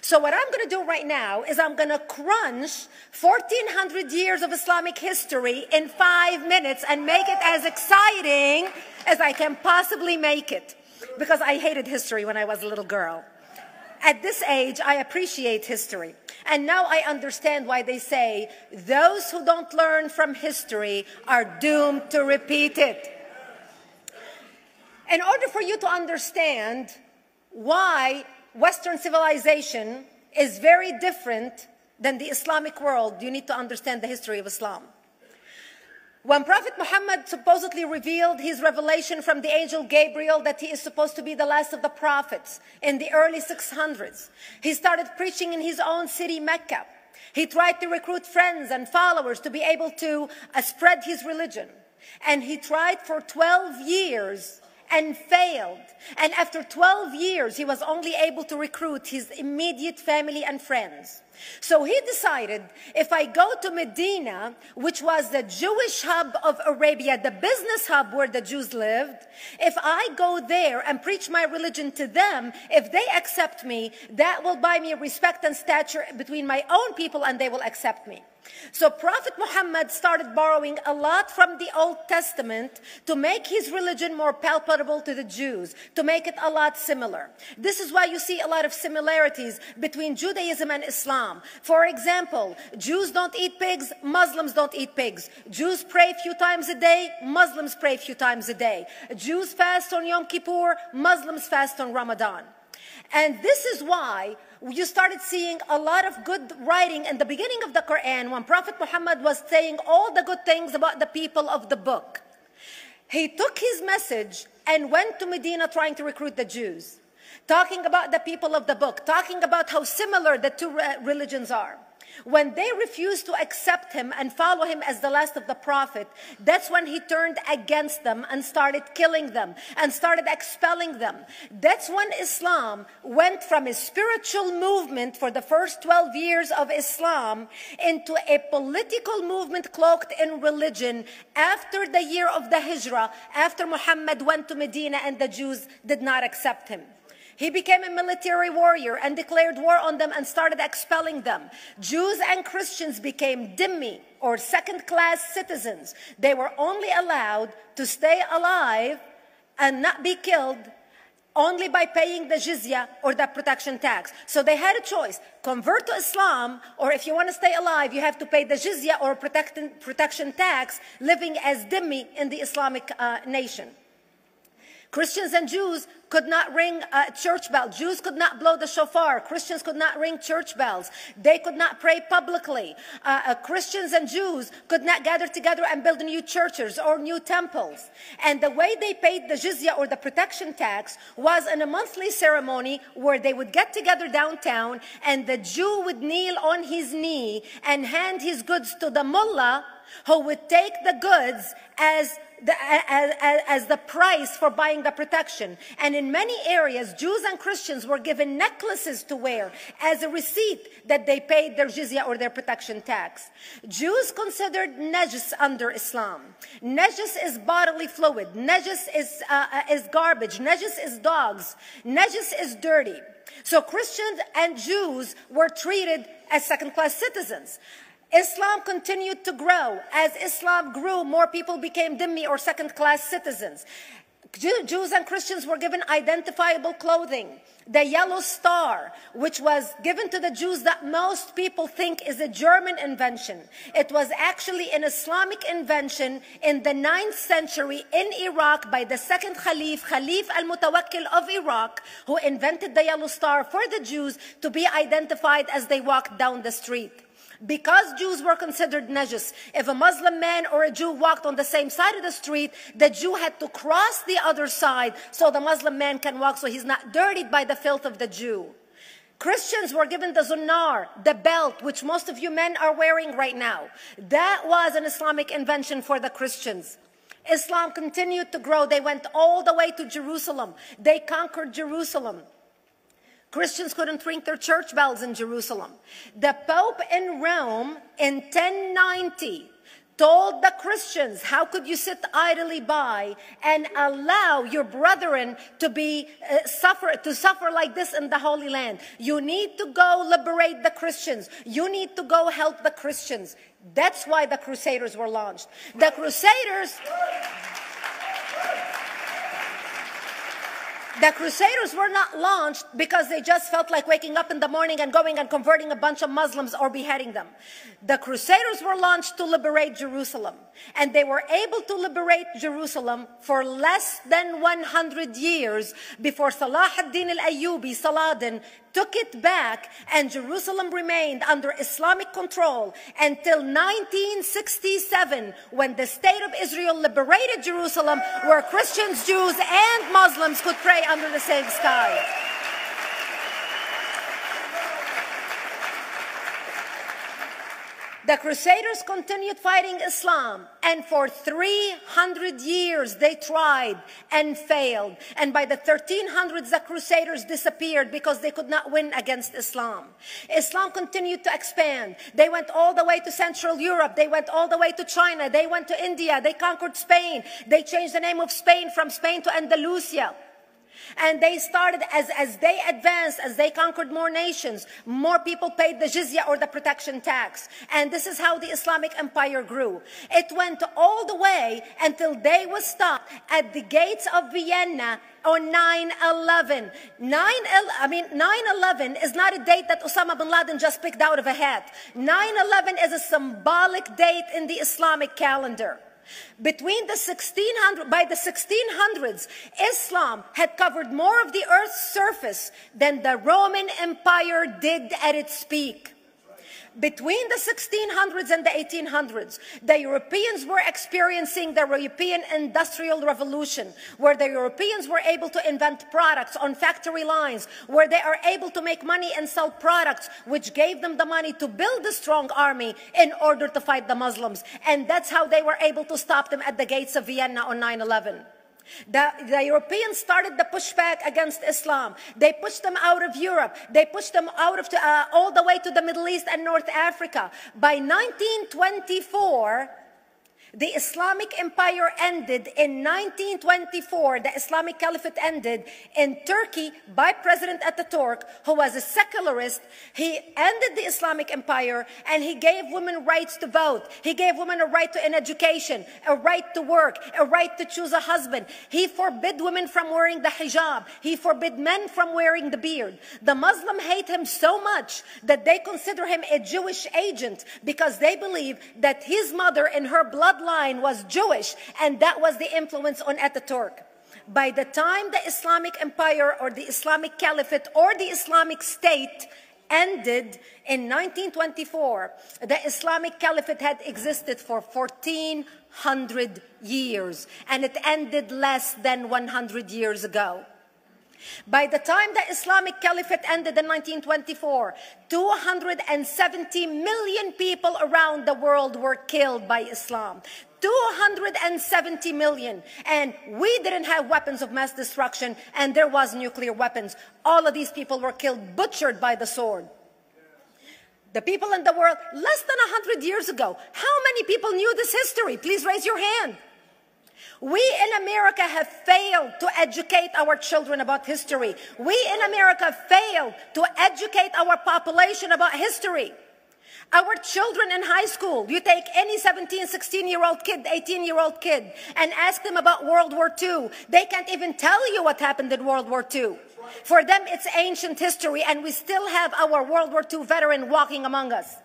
So what I'm going to do right now is I'm going to crunch 1,400 years of Islamic history in 5 minutes and make it as exciting as I can possibly make it. Because I hated history when I was a little girl. At this age, I appreciate history. And now I understand why they say, those who don't learn from history are doomed to repeat it. In order for you to understand why Western civilization is very different than the Islamic world, you need to understand the history of Islam. When Prophet Muhammad supposedly revealed his revelation from the angel Gabriel that he is supposed to be the last of the prophets in the early 600s, he started preaching in his own city, Mecca. He tried to recruit friends and followers to be able to spread his religion. And he tried for 12 years and failed. And after 12 years, he was only able to recruit his immediate family and friends. So he decided, if I go to Medina, which was the Jewish hub of Arabia, the business hub where the Jews lived, if I go there and preach my religion to them, if they accept me, that will buy me respect and stature between my own people, and they will accept me. So Prophet Muhammad started borrowing a lot from the Old Testament to make his religion more palpable to the Jews, to make it a lot similar. This is why you see a lot of similarities between Judaism and Islam. For example, Jews don't eat pigs, Muslims don't eat pigs. Jews pray a few times a day, Muslims pray a few times a day. Jews fast on Yom Kippur, Muslims fast on Ramadan. And this is why you started seeing a lot of good writing in the beginning of the Quran when Prophet Muhammad was saying all the good things about the people of the book. He took his message and went to Medina trying to recruit the Jews, talking about the people of the book, talking about how similar the two religions are. When they refused to accept him and follow him as the last of the prophet, that's when he turned against them and started killing them and started expelling them. That's when Islam went from a spiritual movement for the first 12 years of Islam into a political movement cloaked in religion after the year of the Hijrah, after Muhammad went to Medina and the Jews did not accept him. He became a military warrior and declared war on them and started expelling them. Jews and Christians became dhimmi, or second-class citizens. They were only allowed to stay alive and not be killed only by paying the jizya or the protection tax. So they had a choice: convert to Islam, or if you want to stay alive, you have to pay the jizya or protection tax, living as dhimmi in the Islamic nation. Christians and Jews could not ring church bells. Jews could not blow the shofar. Christians could not ring church bells. They could not pray publicly. Christians and Jews could not gather together and build new churches or new temples. And the way they paid the jizya or the protection tax was in a monthly ceremony where they would get together downtown and the Jew would kneel on his knee and hand his goods to the mullah, who would take the goods as the price for buying the protection. And in many areas, Jews and Christians were given necklaces to wear as a receipt that they paid their jizya or their protection tax. Jews considered najis under Islam. Najis is bodily fluid. Najis is garbage. Najis is dogs. Najis is dirty. So Christians and Jews were treated as second-class citizens. Islam continued to grow. As Islam grew, more people became dhimmi or second-class citizens. Jews and Christians were given identifiable clothing. The yellow star, which was given to the Jews that most people think is a German invention. It was actually an Islamic invention in the 9th century in Iraq by the second Khalif, Khalif al-Mutawakkil of Iraq, who invented the yellow star for the Jews to be identified as they walked down the street. Because Jews were considered najis, if a Muslim man or a Jew walked on the same side of the street, the Jew had to cross the other side so the Muslim man can walk, so he's not dirtied by the filth of the Jew. Christians were given the zunnar, the belt, which most of you men are wearing right now. That was an Islamic invention for the Christians. Islam continued to grow. They went all the way to Jerusalem. They conquered Jerusalem. Christians couldn't ring their church bells in Jerusalem. The Pope in Rome in 1090 told the Christians, how could you sit idly by and allow your brethren to suffer like this in the Holy Land? You need to go liberate the Christians. You need to go help the Christians. That's why the Crusaders were launched. The Crusaders were not launched because they just felt like waking up in the morning and going and converting a bunch of Muslims or beheading them. The Crusaders were launched to liberate Jerusalem. And they were able to liberate Jerusalem for less than 100 years before Salah ad-Din al-Ayyubi, Saladin, took it back, and Jerusalem remained under Islamic control until 1967, when the State of Israel liberated Jerusalem, where Christians, Jews, and Muslims could pray under the same sky. The Crusaders continued fighting Islam, and for 300 years they tried and failed. And by the 1300s, the Crusaders disappeared because they could not win against Islam. Islam continued to expand. They went all the way to Central Europe. They went all the way to China. They went to India. They conquered Spain. They changed the name of Spain from Spain to Andalusia. And they started, as they advanced, as they conquered more nations, more people paid the jizya, or the protection tax. And this is how the Islamic Empire grew. It went all the way until they was stopped at the gates of Vienna on 9/11. 9/11 is not a date that Osama bin Laden just picked out of a hat. 9/11 is a symbolic date in the Islamic calendar. By the 1600s, Islam had covered more of the earth's surface than the Roman Empire did at its peak. Between the 1600s and the 1800s, the Europeans were experiencing the European Industrial Revolution, where the Europeans were able to invent products on factory lines, where they are able to make money and sell products, which gave them the money to build a strong army in order to fight the Muslims. And that's how they were able to stop them at the gates of Vienna on 9/11. The Europeans started the pushback against Islam. They pushed them out of Europe. They pushed them out of all the way to the Middle East and North Africa. By 1924, the Islamic Empire ended. In 1924, the Islamic Caliphate ended in Turkey by President Ataturk, who was a secularist. He ended the Islamic Empire, and he gave women rights to vote. He gave women a right to an education, a right to work, a right to choose a husband. He forbid women from wearing the hijab. He forbid men from wearing the beard. The Muslims hate him so much that they consider him a Jewish agent, because they believe that his mother and her bloodline was Jewish, and that was the influence on Ataturk. By the time the Islamic Empire, or the Islamic Caliphate, or the Islamic State ended in 1924, the Islamic Caliphate had existed for 1400 years, and it ended less than 100 years ago. By the time the Islamic Caliphate ended in 1924, 270 million people around the world were killed by Islam. 270 million. And we didn't have weapons of mass destruction, and there was nuclear weapons. All of these people were killed, butchered by the sword. The people in the world, less than 100 years ago, how many people knew this history? Please raise your hand. We in America have failed to educate our children about history. We in America failed to educate our population about history. Our children in high school, you take any 17, 16-year-old kid, 18-year-old kid, and ask them about World War II. They can't even tell you what happened in World War II. For them, it's ancient history, and we still have our World War II veteran walking among us.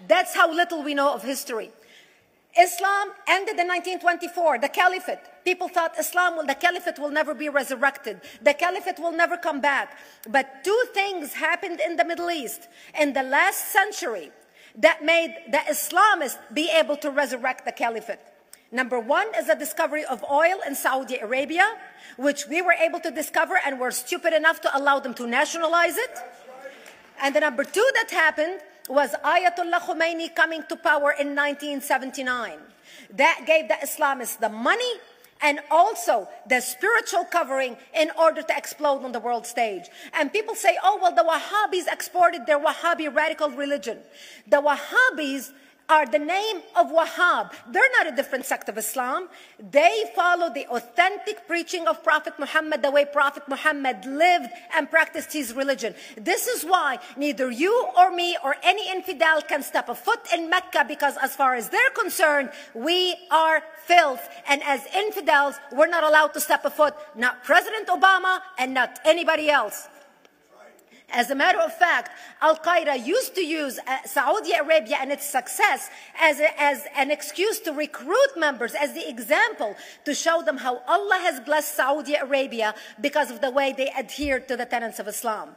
That's how little we know of history. Islam ended in 1924, the Caliphate. People thought the Caliphate will never be resurrected. The Caliphate will never come back. But two things happened in the Middle East in the last century that made the Islamists be able to resurrect the Caliphate. Number one is the discovery of oil in Saudi Arabia, which we were able to discover and were stupid enough to allow them to nationalize it. And the number two that happened was Ayatollah Khomeini coming to power in 1979. That gave the Islamists the money and also the spiritual covering in order to explode on the world stage. And people say, oh, well, the Wahhabis exported their Wahhabi radical religion. The Wahhabis are the name of Wahhab. They're not a different sect of Islam. They follow the authentic preaching of Prophet Muhammad, the way Prophet Muhammad lived and practiced his religion. This is why neither you or me or any infidel can step a foot in Mecca, because as far as they're concerned, we are filth. And as infidels, we're not allowed to step a foot, not President Obama and not anybody else. As a matter of fact, Al-Qaeda used to use Saudi Arabia and its success as an excuse to recruit members, as the example to show them how Allah has blessed Saudi Arabia because of the way they adhered to the tenets of Islam.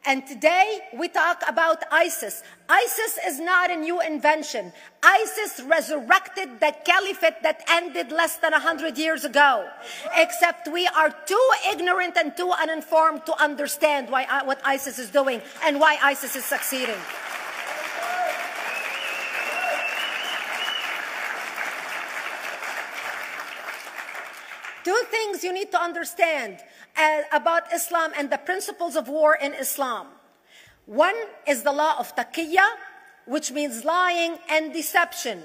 And today we talk about ISIS. ISIS is not a new invention. ISIS resurrected the caliphate that ended less than 100 years ago. Except we are too ignorant and too uninformed to understand what ISIS is doing and why ISIS is succeeding. Two things you need to understand about Islam and the principles of war in Islam. One is the law of taqiyya, which means lying and deception.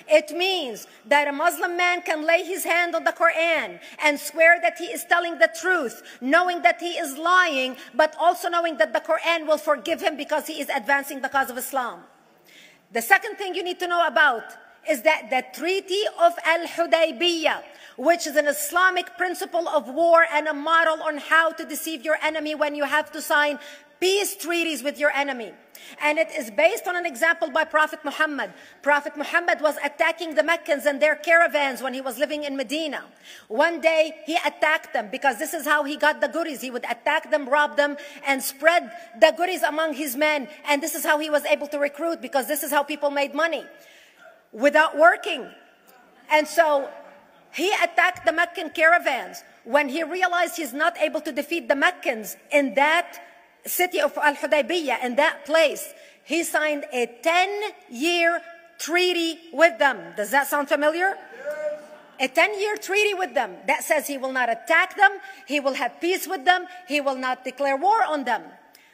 It means that a Muslim man can lay his hand on the Quran and swear that he is telling the truth, knowing that he is lying, but also knowing that the Quran will forgive him because he is advancing the cause of Islam. The second thing you need to know about is that the Treaty of Al-Hudaybiyah, which is an Islamic principle of war and a model on how to deceive your enemy when you have to sign peace treaties with your enemy. And it is based on an example by Prophet Muhammad. Prophet Muhammad was attacking the Meccans and their caravans when he was living in Medina. One day he attacked them because this is how he got the goodies. He would attack them, rob them, and spread the goodies among his men. And this is how he was able to recruit, because this is how people made money without working. And so he attacked the Meccan caravans. When he realized he's not able to defeat the Meccans in that city of Al-Hudaybiyah, in that place, he signed a 10-year treaty with them. Does that sound familiar? A 10-year treaty with them that says he will not attack them, he will have peace with them, he will not declare war on them.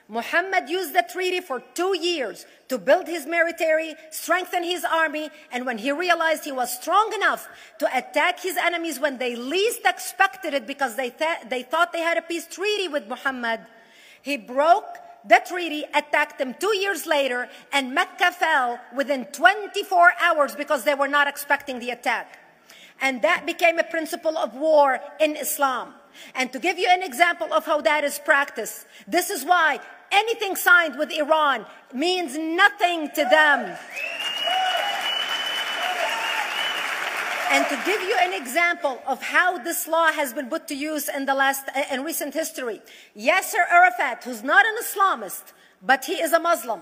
Muhammad used the treaty for 2 years to build his military, strengthen his army, and when he realized he was strong enough to attack his enemies when they least expected it, because they thought they had a peace treaty with Muhammad, he broke the treaty, attacked them 2 years later, and Mecca fell within 24 hours because they were not expecting the attack. And that became a principle of war in Islam. And to give you an example of how that is practiced, this is why anything signed with Iran means nothing to them. And to give you an example of how this law has been put to use in recent history, Yasser Arafat, who's not an Islamist, but he is a Muslim,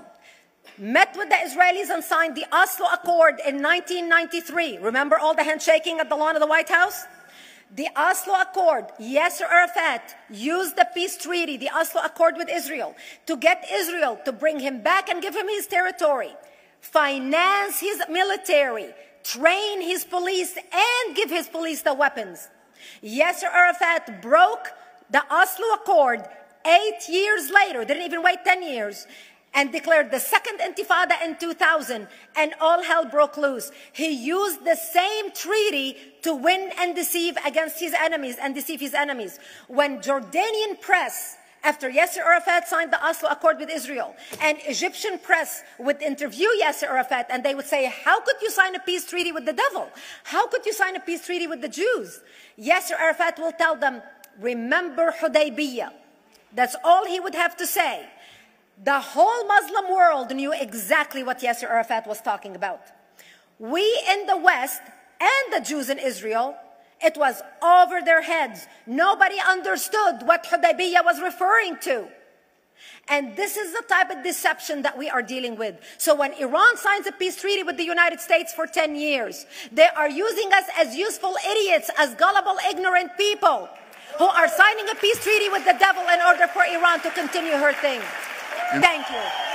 met with the Israelis and signed the Oslo Accord in 1993. Remember all the handshaking at the lawn of the White House? The Oslo Accord, Yasser Arafat used the peace treaty, the Oslo Accord with Israel, to get Israel to bring him back and give him his territory, finance his military, train his police, and give his police the weapons. Yasser Arafat broke the Oslo Accord 8 years later, didn't even wait 10 years, and declared the second intifada in 2000, and all hell broke loose. He used the same treaty to win and deceive against his enemies and deceive his enemies. When Jordanian press, after Yasser Arafat signed the Oslo Accord with Israel, and Egyptian press would interview Yasser Arafat, and they would say, how could you sign a peace treaty with the devil? How could you sign a peace treaty with the Jews? Yasser Arafat will tell them, remember Hudaybiyah. That's all he would have to say. The whole Muslim world knew exactly what Yasser Arafat was talking about. We in the West and the Jews in Israel, it was over their heads. Nobody understood what Hudaybiyah was referring to. And this is the type of deception that we are dealing with. So when Iran signs a peace treaty with the United States for 10 years, they are using us as useful idiots, as gullible, ignorant people who are signing a peace treaty with the devil in order for Iran to continue her thing. Thank you.